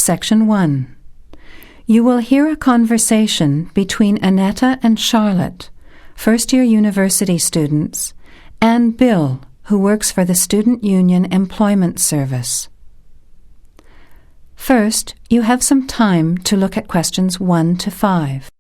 Section 1. You will hear a conversation between Annetta and Charlotte, first-year university students, and Bill, who works for the Student Union Employment Service. First, you have some time to look at questions 1 to 5.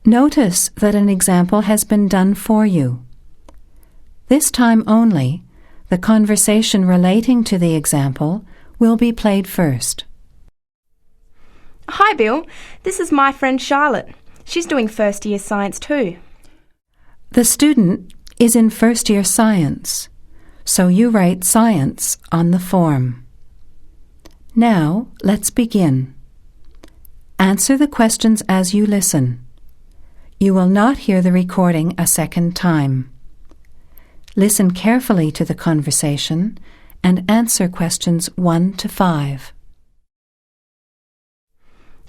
Notice that an example has been done for you. This time only, the conversation relating to the example will be played first. Hi Bill, this is my friend Charlotte. She's doing first year science too. The student is in first year science, so you write science on the form. Now, let's begin. Answer the questions as you listen. You will not hear the recording a second time. Listen carefully to the conversation and answer questions 1 to 5.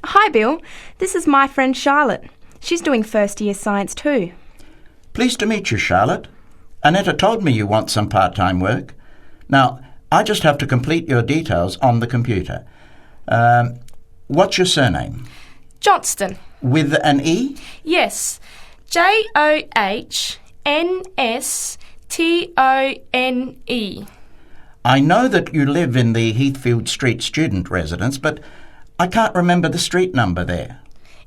Hi Bill, this is my friend Charlotte. She's doing first year science too. Pleased to meet you, Charlotte. Annetta told me you want some part-time work. Now, I just have to complete your details on the computer. What's your surname? Johnston. With an E? Yes, Johnstone. I know that you live in the Heathfield Street student residence, but I can't remember the street number there.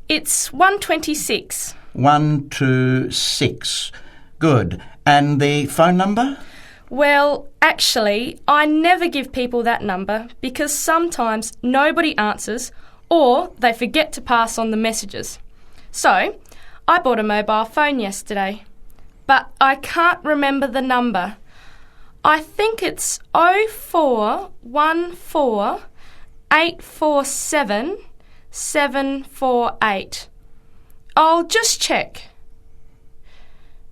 It's 126. 126. Good. And the phone number? Well, actually, I never give people that number because sometimes nobody answers or they forget to pass on the messages. So, I bought a mobile phone yesterday, but I can't remember the number. I think it's 0414 847 748. I'll just check.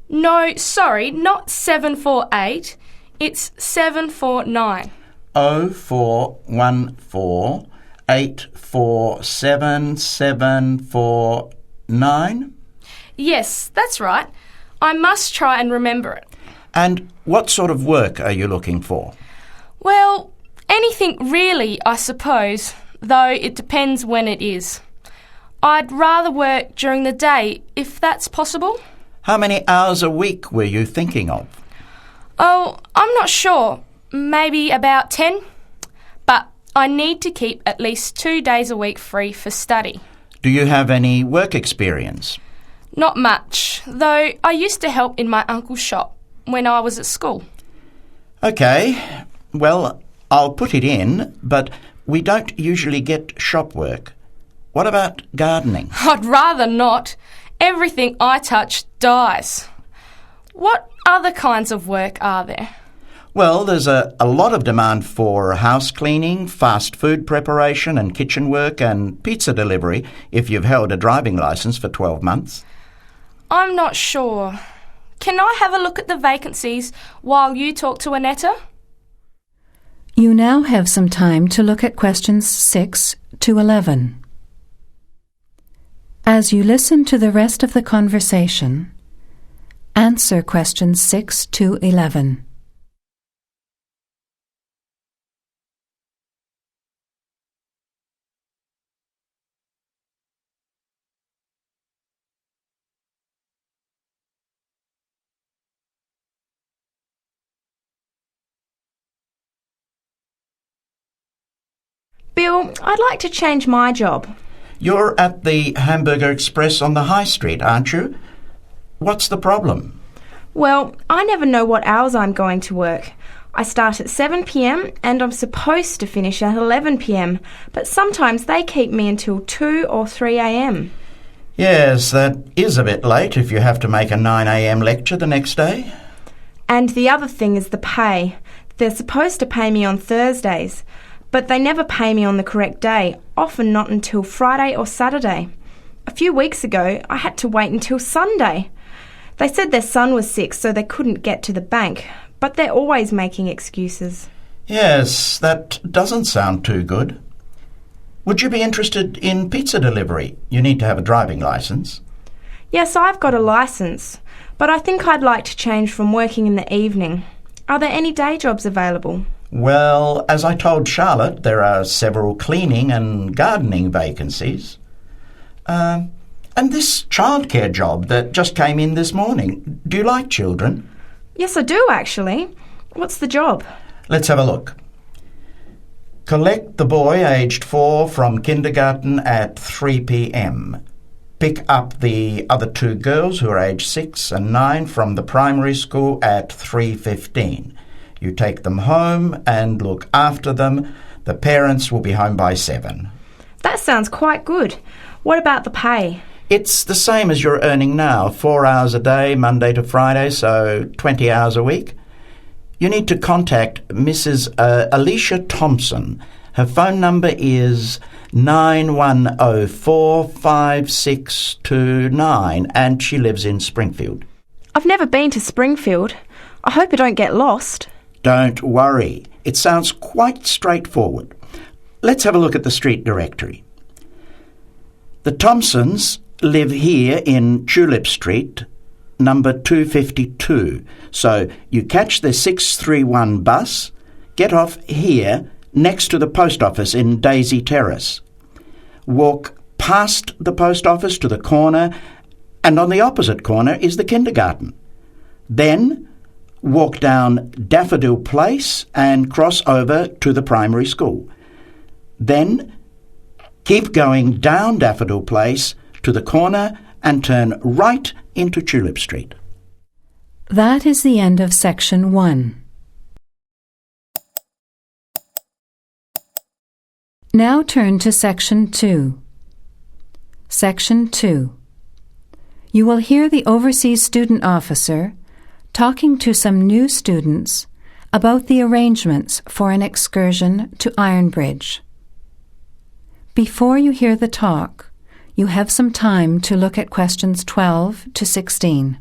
No, sorry, not 748. It's 749. 0414 847 749? Yes, that's right. I must try and remember it. And what sort of work are you looking for? Well, anything really, I suppose, though it depends when it is. I'd rather work during the day, if that's possible. How many hours a week were you thinking of? Oh, I'm not sure. Maybe about 10. But I need to keep at least 2 days a week free for study. Do you have any work experience? Not much, though I used to help in my uncle's shop when I was at school. OK, well, I'll put it in, but we don't usually get shop work. What about gardening? I'd rather not. Everything I touch dies. What other kinds of work are there? Well, there's a lot of demand for house cleaning, fast food preparation and kitchen work and pizza delivery if you've held a driving licence for 12 months. I'm not sure. Can I have a look at the vacancies while you talk to Annetta? You now have some time to look at questions 6 to 11. As you listen to the rest of the conversation, answer questions 6 to 11. Bill, I'd like to change my job. You're at the Hamburger Express on the High Street, aren't you? What's the problem? Well, I never know what hours I'm going to work. I start at 7 p.m. and I'm supposed to finish at 11 p.m, but sometimes they keep me until 2 or 3 a.m. Yes, that is a bit late if you have to make a 9 a.m. lecture the next day. And the other thing is the pay. They're supposed to pay me on Thursdays, but they never pay me on the correct day, often not until Friday or Saturday. A few weeks ago, I had to wait until Sunday. They said their son was sick, so they couldn't get to the bank, but they're always making excuses. Yes, that doesn't sound too good. Would you be interested in pizza delivery? You need to have a driving licence. Yes, I've got a licence, but I think I'd like to change from working in the evening. Are there any day jobs available? Well, as I told Charlotte, there are several cleaning and gardening vacancies. And this childcare job that just came in this morning. Do you like children? Yes, I do actually. What's the job? Let's have a look. Collect the boy aged 4 from kindergarten at 3 p.m. Pick up the other 2 girls who are aged 6 and 9 from the primary school at 3:15. You take them home and look after them. The parents will be home by 7. That sounds quite good. What about the pay? It's the same as you're earning now, 4 hours a day, Monday to Friday, so 20 hours a week. You need to contact Mrs. Alicia Thompson. Her phone number is 91045629 and she lives in Springfield. I've never been to Springfield. I hope I don't get lost. Don't worry. It sounds quite straightforward. Let's have a look at the street directory. The Thompsons live here in Tulip Street, number 252. So you catch the 631 bus, get off here next to the post office in Daisy Terrace. Walk past the post office to the corner, and on the opposite corner is the kindergarten. Then walk down Daffodil Place and cross over to the primary school. Then keep going down Daffodil Place to the corner and turn right into Tulip Street. That is the end of Section 1. Now turn to Section 2. Section 2. You will hear the Overseas Student Officer talking to some new students about the arrangements for an excursion to Ironbridge. Before you hear the talk, you have some time to look at questions 12 to 16.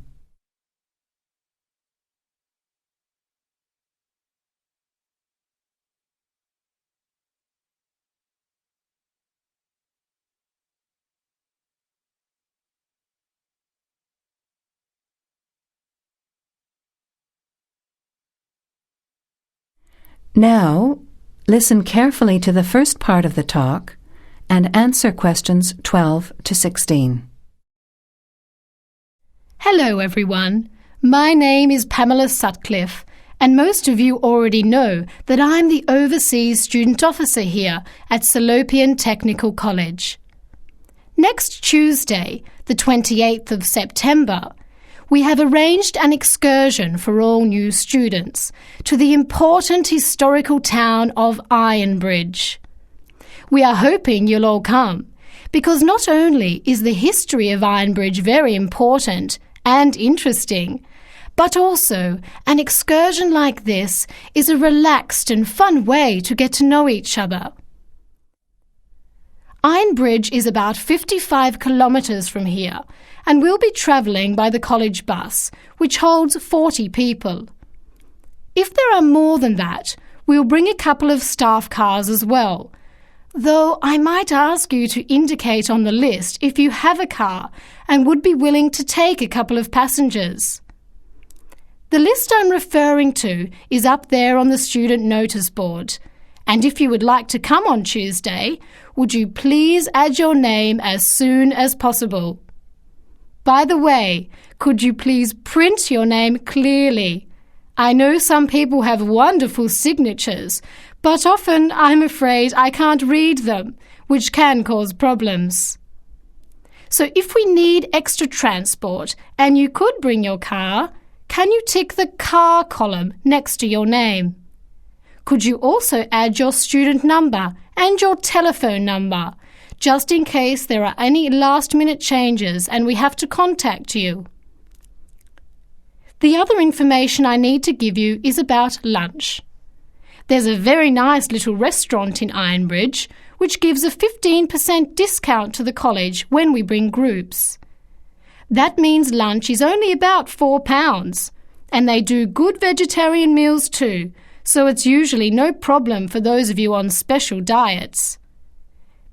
Now, listen carefully to the first part of the talk and answer questions 12 to 16. Hello everyone, my name is Pamela Sutcliffe and most of you already know that I'm the Overseas Student Officer here at Salopian Technical College. Next Tuesday, the 28th of September, we have arranged an excursion for all new students to the important historical town of Ironbridge. We are hoping you'll all come, because not only is the history of Ironbridge very important and interesting, but also an excursion like this is a relaxed and fun way to get to know each other. Ironbridge is about 55 kilometres from here, and we'll be travelling by the college bus, which holds 40 people. If there are more than that, we'll bring a couple of staff cars as well, though I might ask you to indicate on the list if you have a car and would be willing to take a couple of passengers. The list I'm referring to is up there on the student notice board, and if you would like to come on Tuesday, would you please add your name as soon as possible? By the way, could you please print your name clearly? I know some people have wonderful signatures, but often I'm afraid I can't read them, which can cause problems. So if we need extra transport and you could bring your car, can you tick the car column next to your name? Could you also add your student number and your telephone number, just in case there are any last-minute changes and we have to contact you? The other information I need to give you is about lunch. There's a very nice little restaurant in Ironbridge which gives a 15% discount to the college when we bring groups. That means lunch is only about £4, and they do good vegetarian meals too, so it's usually no problem for those of you on special diets.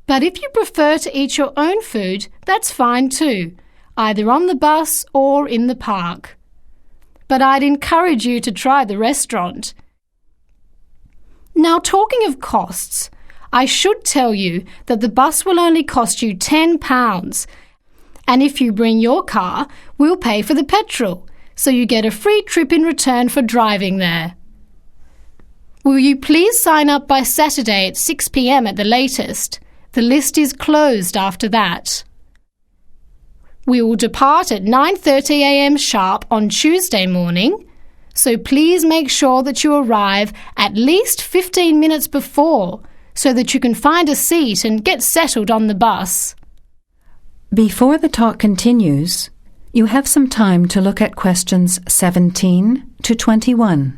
But if you prefer to eat your own food, that's fine too, either on the bus or in the park. But I'd encourage you to try the restaurant. Now, talking of costs, I should tell you that the bus will only cost you £10, and if you bring your car, we'll pay for the petrol, so you get a free trip in return for driving there. Will you please sign up by Saturday at 6 p.m. at the latest? The list is closed after that. We will depart at 9:30 a.m. sharp on Tuesday morning, so please make sure that you arrive at least 15 minutes before so that you can find a seat and get settled on the bus. Before the talk continues, you have some time to look at questions 17 to 21.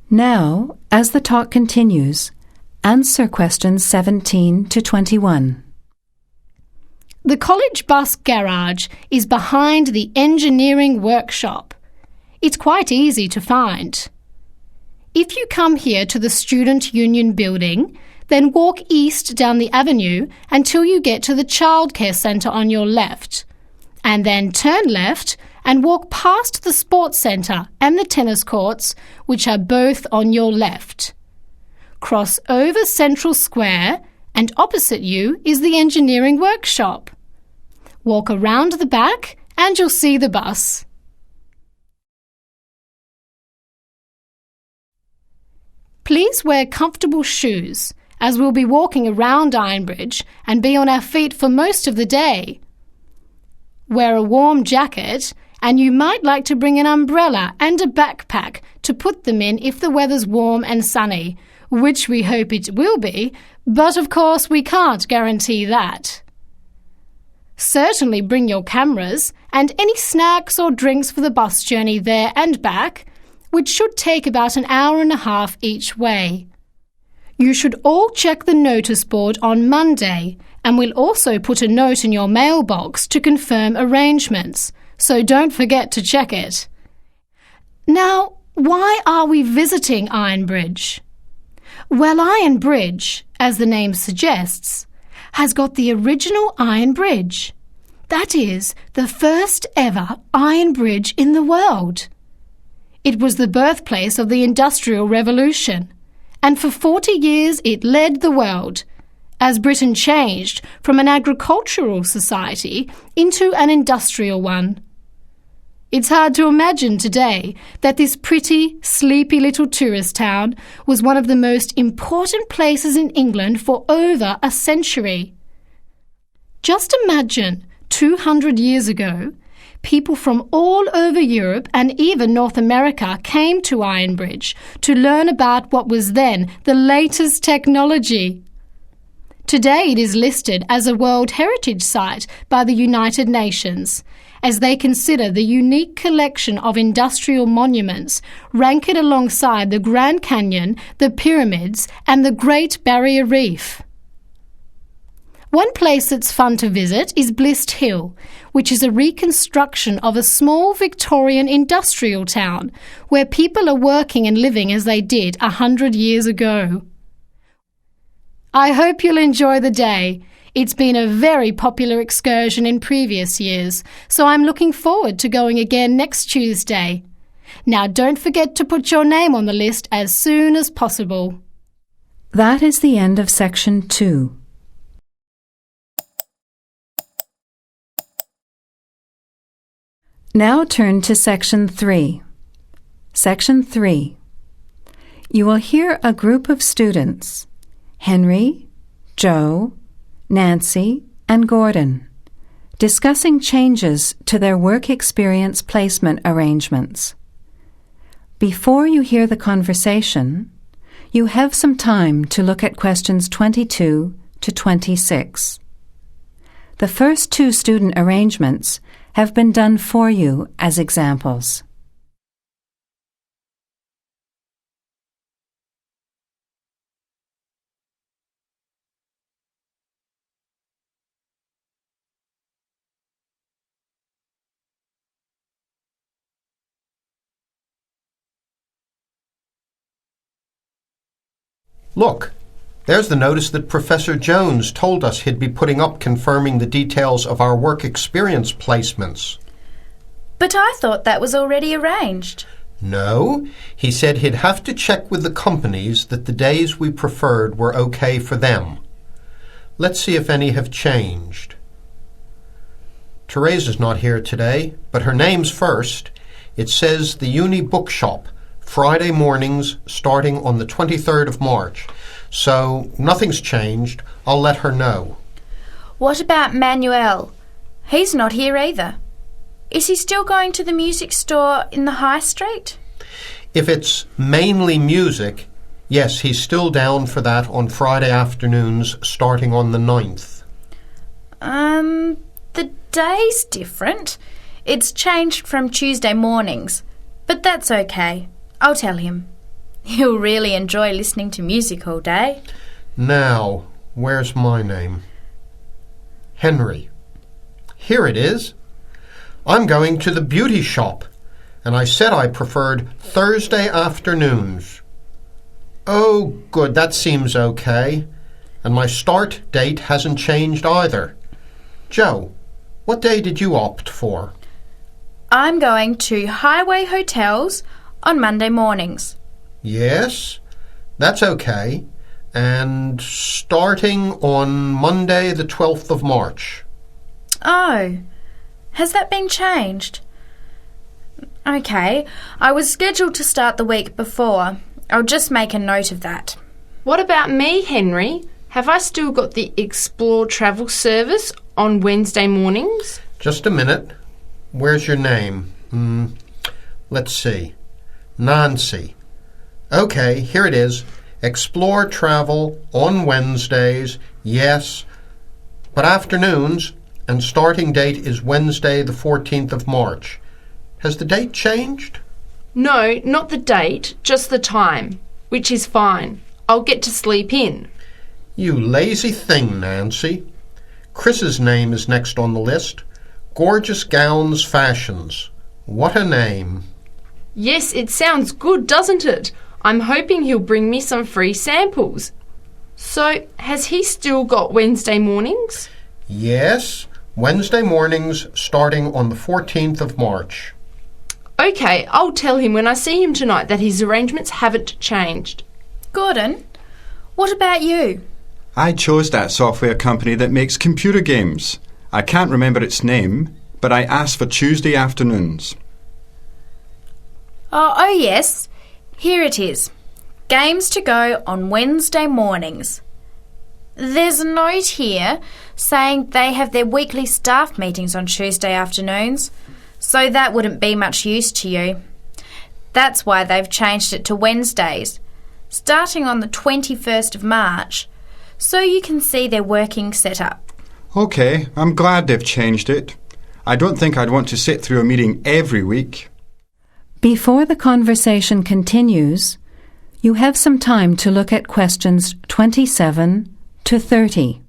Now, as the talk continues, answer questions 17 to 21. The college bus garage is behind the engineering workshop. It's quite easy to find. If you come here to the Student Union building, then walk east down the avenue until you get to the childcare centre on your left, and then turn left and walk past the sports centre and the tennis courts, which are both on your left. Cross over Central Square, and opposite you is the engineering workshop. Walk around the back and you'll see the bus. Please wear comfortable shoes, as we'll be walking around Ironbridge and be on our feet for most of the day. Wear a warm jacket, and you might like to bring an umbrella and a backpack to put them in if the weather's warm and sunny, which we hope it will be, but of course we can't guarantee that. Certainly bring your cameras and any snacks or drinks for the bus journey there and back, which should take about an hour and a half each way. You should all check the notice board on Monday, and we'll also put a note in your mailbox to confirm arrangements, so don't forget to check it. Now, why are we visiting Ironbridge? Well, Iron Bridge, as the name suggests, has got the original iron bridge. That is, the first ever iron bridge in the world. It was the birthplace of the Industrial Revolution, and for 40 years it led the world, as Britain changed from an agricultural society into an industrial one. It's hard to imagine today that this pretty, sleepy little tourist town was one of the most important places in England for over a century. Just imagine, 200 years ago, people from all over Europe and even North America came to Ironbridge to learn about what was then the latest technology. Today it is listed as a World Heritage Site by the United Nations, as they consider the unique collection of industrial monuments rank it alongside the Grand Canyon, the pyramids, and the Great Barrier Reef. One place that's fun to visit is Blist Hill, which is a reconstruction of a small Victorian industrial town where people are working and living as they did 100 years ago. I hope you'll enjoy the day. It's been a very popular excursion in previous years, so I'm looking forward to going again next Tuesday. Now don't forget to put your name on the list as soon as possible. That is the end of Section 2. Now turn to Section 3. Section 3. You will hear a group of students, Henry, Joe, Nancy, and Gordon, discussing changes to their work experience placement arrangements. Before you hear the conversation, you have some time to look at questions 22 to 26. The first two student arrangements have been done for you as examples. Look, there's the notice that Professor Jones told us he'd be putting up confirming the details of our work experience placements. But I thought that was already arranged. No, he said he'd have to check with the companies that the days we preferred were okay for them. Let's see if any have changed. Teresa's not here today, but her name's first. It says the Uni Bookshop, Friday mornings starting on the 23rd of March. So nothing's changed. I'll let her know. What about Manuel? He's not here either. Is he still going to the music store in the high street? If it's mainly music, yes, he's still down for that on Friday afternoons starting on the 9th. The day's different. It's changed from Tuesday mornings, but that's okay. I'll tell him. He'll really enjoy listening to music all day. Now, where's my name? Henry. Here it is. I'm going to the beauty shop, and I said I preferred Thursday afternoons. Oh, good, that seems okay. And my start date hasn't changed either. Joe, what day did you opt for? I'm going to Highway Hotels on Monday mornings. Yes, that's okay. And starting on Monday the 12th of March. Oh, has that been changed? Okay, I was scheduled to start the week before. I'll just make a note of that. What about me, Henry? Have I still got the Explore travel service on Wednesday mornings? Just a minute. Where's your name? Let's see. Nancy. Okay, here it is. Explore travel on Wednesdays, yes, but afternoons, and starting date is Wednesday the 14th of March. Has the date changed? No, not the date, just the time, which is fine. I'll get to sleep in. You lazy thing, Nancy. Chris's name is next on the list. Gorgeous Gowns Fashions. What a name. Yes, it sounds good, doesn't it? I'm hoping he'll bring me some free samples. So, has he still got Wednesday mornings? Yes, Wednesday mornings starting on the 14th of March. Okay, I'll tell him when I see him tonight that his arrangements haven't changed. Gordon, what about you? I chose that software company that makes computer games. I can't remember its name, but I asked for Tuesday afternoons. Oh, yes. Here it is. Games to go on Wednesday mornings. There's a note here saying they have their weekly staff meetings on Tuesday afternoons, so that wouldn't be much use to you. That's why they've changed it to Wednesdays, starting on the 21st of March, so you can see their working setup. OK, I'm glad they've changed it. I don't think I'd want to sit through a meeting every week. Before the conversation continues, you have some time to look at questions 27 to 30.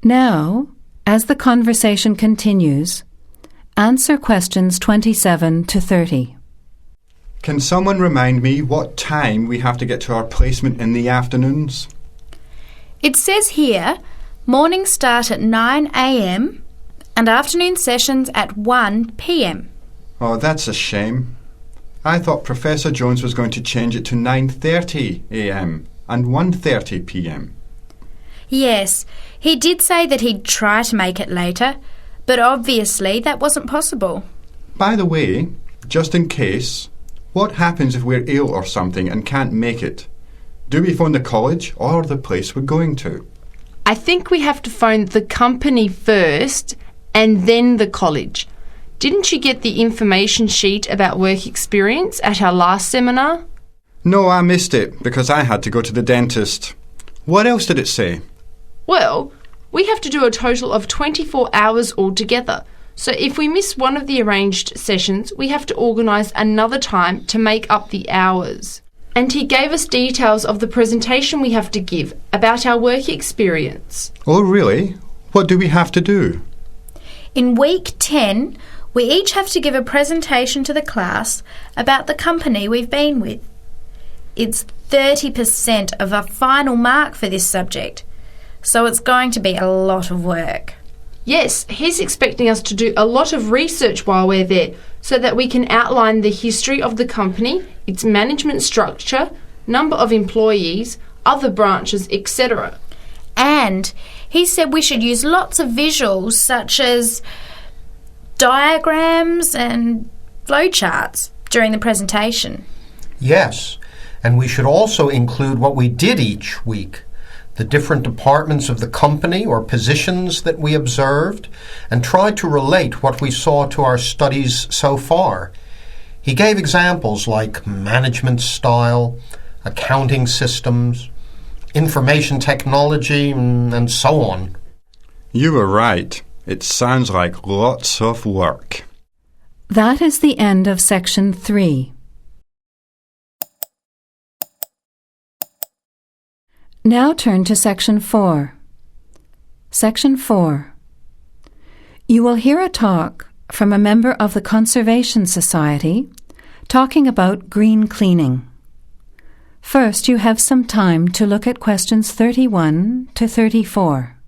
Now, as the conversation continues, answer questions 27 to 30. Can someone remind me what time we have to get to our placement in the afternoons? It says here, mornings start at 9 a.m. and afternoon sessions at 1 p.m. Oh, that's a shame. I thought Professor Jones was going to change it to 9:30 a.m. and 1:30 p.m. Yes, he did say that he'd try to make it later, but obviously that wasn't possible. By the way, just in case, what happens if we're ill or something and can't make it? Do we phone the college or the place we're going to? I think we have to phone the company first and then the college. Didn't you get the information sheet about work experience at our last seminar? No, I missed it because I had to go to the dentist. What else did it say? Well, we have to do a total of 24 hours altogether. So if we miss one of the arranged sessions, we have to organise another time to make up the hours. And he gave us details of the presentation we have to give about our work experience. Oh, really? What do we have to do? In week 10, we each have to give a presentation to the class about the company we've been with. It's 30% of our final mark for this subject, so it's going to be a lot of work. Yes, he's expecting us to do a lot of research while we're there so that we can outline the history of the company, its management structure, number of employees, other branches, etc. And he said we should use lots of visuals such as diagrams and flowcharts during the presentation. Yes, and we should also include what we did each week, the different departments of the company or positions that we observed, and try to relate what we saw to our studies so far. He gave examples like management style, accounting systems, information technology, and so on. You were right. It sounds like lots of work. That is the end of section 3. Now turn to section 4. Section 4. You will hear a talk from a member of the Conservation Society talking about green cleaning. First, you have some time to look at questions 31 to 34.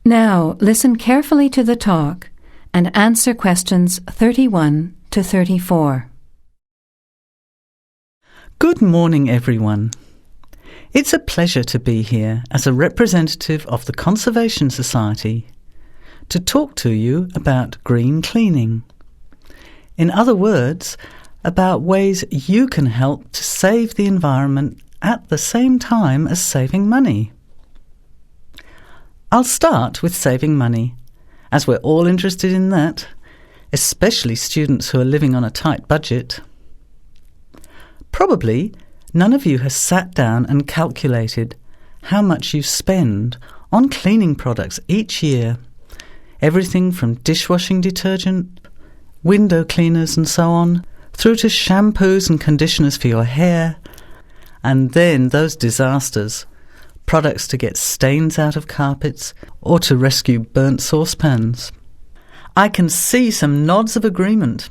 Now, listen carefully to the talk and answer questions 31 to 34. Good morning, everyone. It's a pleasure to be here as a representative of the Conservation Society to talk to you about green cleaning. In other words, about ways you can help to save the environment at the same time as saving money. I'll start with saving money, as we're all interested in that, especially students who are living on a tight budget. Probably none of you has sat down and calculated how much you spend on cleaning products each year. Everything from dishwashing detergent, window cleaners and so on, through to shampoos and conditioners for your hair, and then those disasters, products to get stains out of carpets or to rescue burnt saucepans. I can see some nods of agreement.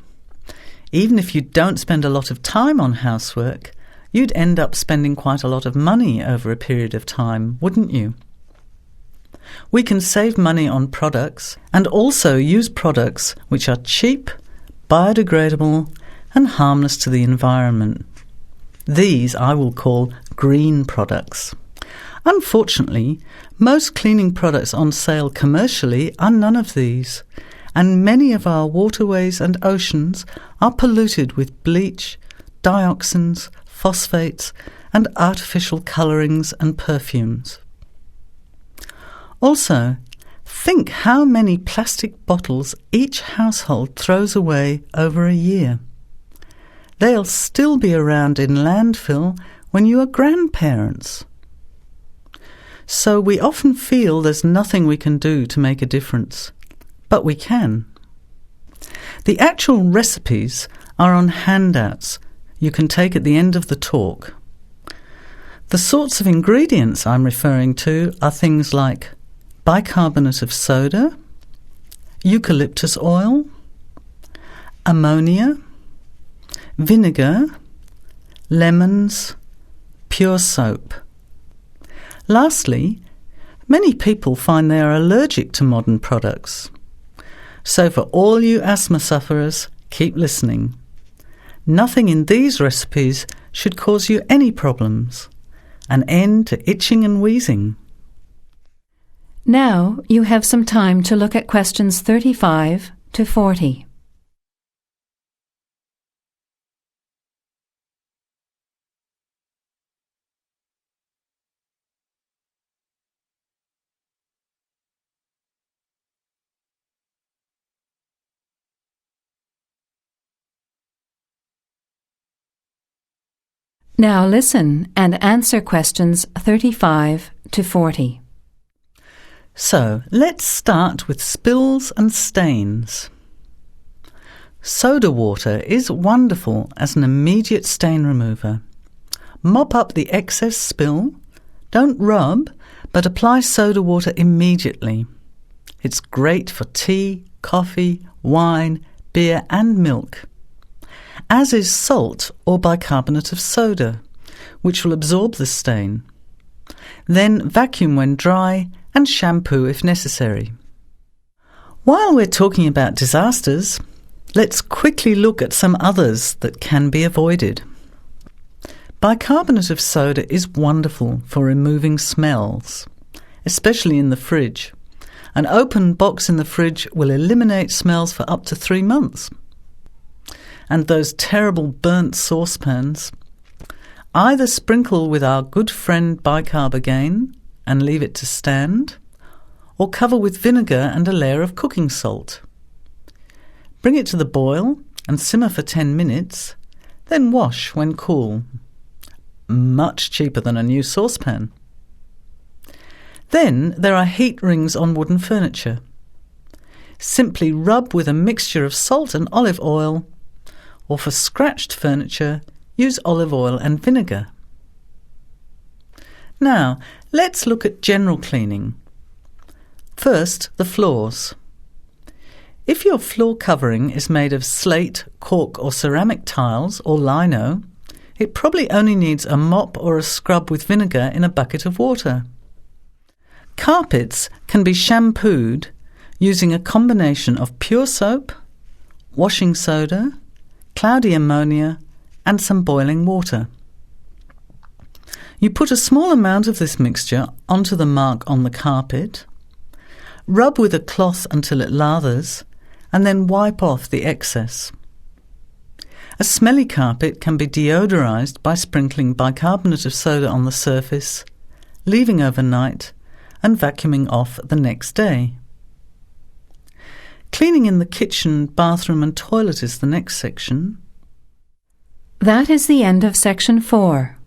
Even if you don't spend a lot of time on housework, you'd end up spending quite a lot of money over a period of time, wouldn't you? We can save money on products and also use products which are cheap, biodegradable and harmless to the environment. These I will call green products. Unfortunately, most cleaning products on sale commercially are none of these, and many of our waterways and oceans are polluted with bleach, dioxins, phosphates, and artificial colourings and perfumes. Also, think how many plastic bottles each household throws away over a year. They'll still be around in landfill when you are grandparents. So we often feel there's nothing we can do to make a difference, but we can. The actual recipes are on handouts you can take at the end of the talk. The sorts of ingredients I'm referring to are things like bicarbonate of soda, eucalyptus oil, ammonia, vinegar, lemons, pure soap. Lastly, many people find they are allergic to modern products. So for all you asthma sufferers, keep listening. Nothing in these recipes should cause you any problems. An end to itching and wheezing. Now you have some time to look at questions 35 to 40. Now listen and answer questions 35 to 40. So, let's start with spills and stains. Soda water is wonderful as an immediate stain remover. Mop up the excess spill. Don't rub, but apply soda water immediately. It's great for tea, coffee, wine, beer and milk. As is salt or bicarbonate of soda, which will absorb the stain. Then vacuum when dry and shampoo if necessary. While we're talking about disasters, let's quickly look at some others that can be avoided. Bicarbonate of soda is wonderful for removing smells, especially in the fridge. An open box in the fridge will eliminate smells for up to 3 months. And those terrible burnt saucepans, either sprinkle with our good friend bicarb again and leave it to stand, or cover with vinegar and a layer of cooking salt. Bring it to the boil and simmer for 10 minutes, then wash when cool. Much cheaper than a new saucepan. Then there are heat rings on wooden furniture. Simply rub with a mixture of salt and olive oil, or for scratched furniture, use olive oil and vinegar. Now, let's look at general cleaning. First, the floors. If your floor covering is made of slate, cork or ceramic tiles or lino, it probably only needs a mop or a scrub with vinegar in a bucket of water. Carpets can be shampooed using a combination of pure soap, washing soda, cloudy ammonia and some boiling water. You put a small amount of this mixture onto the mark on the carpet, rub with a cloth until it lathers, and then wipe off the excess. A smelly carpet can be deodorized by sprinkling bicarbonate of soda on the surface, leaving overnight, and vacuuming off the next day. Cleaning in the kitchen, bathroom and toilet is the next section. That is the end of section 4.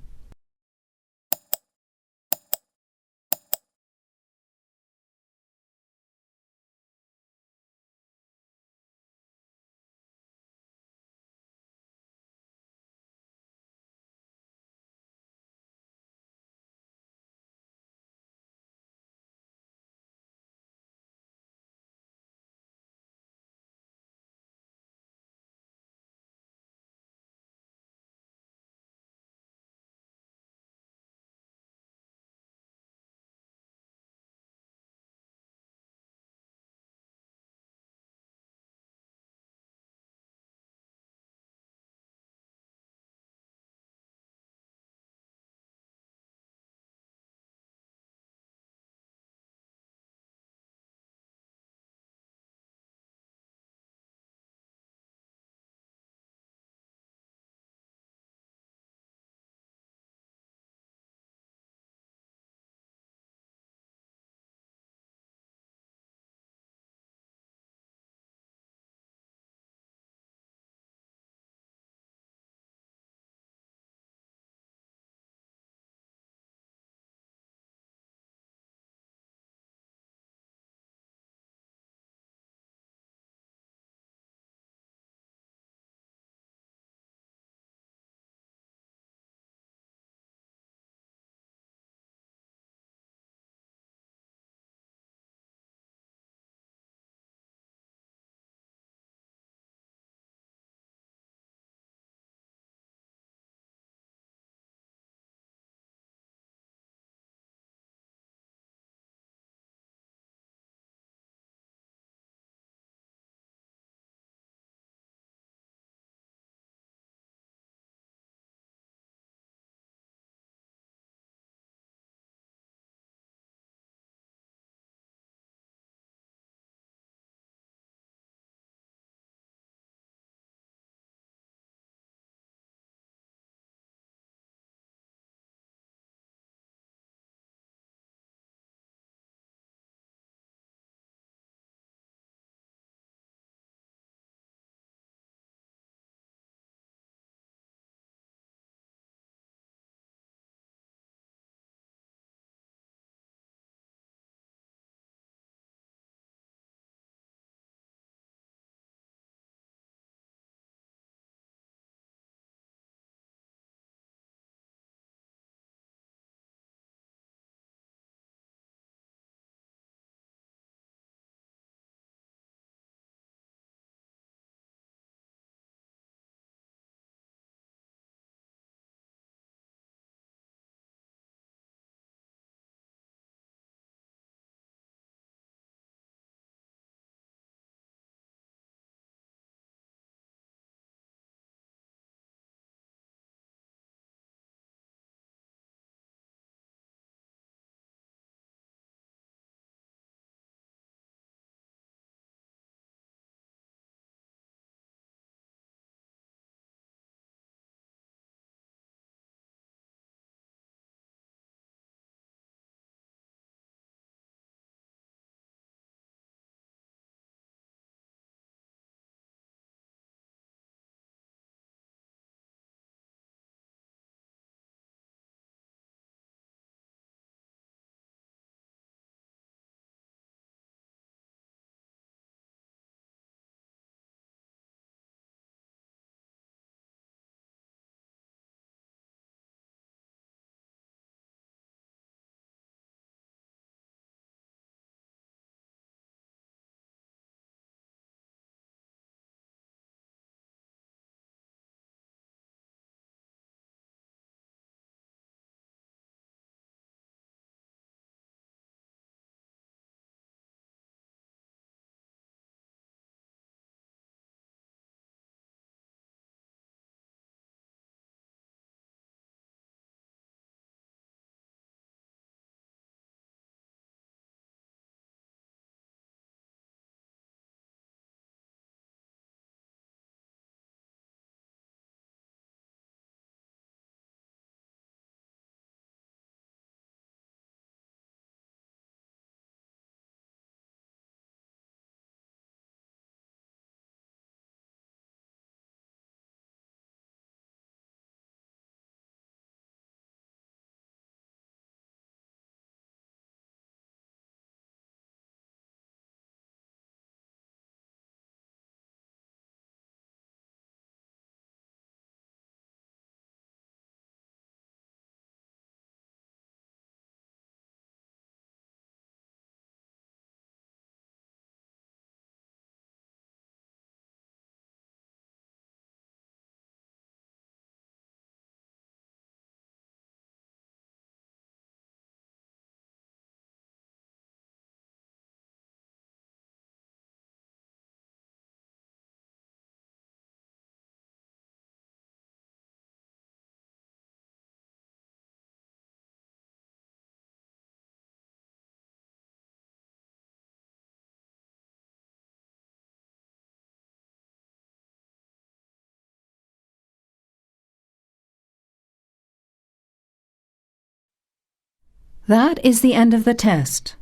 That is the end of the test.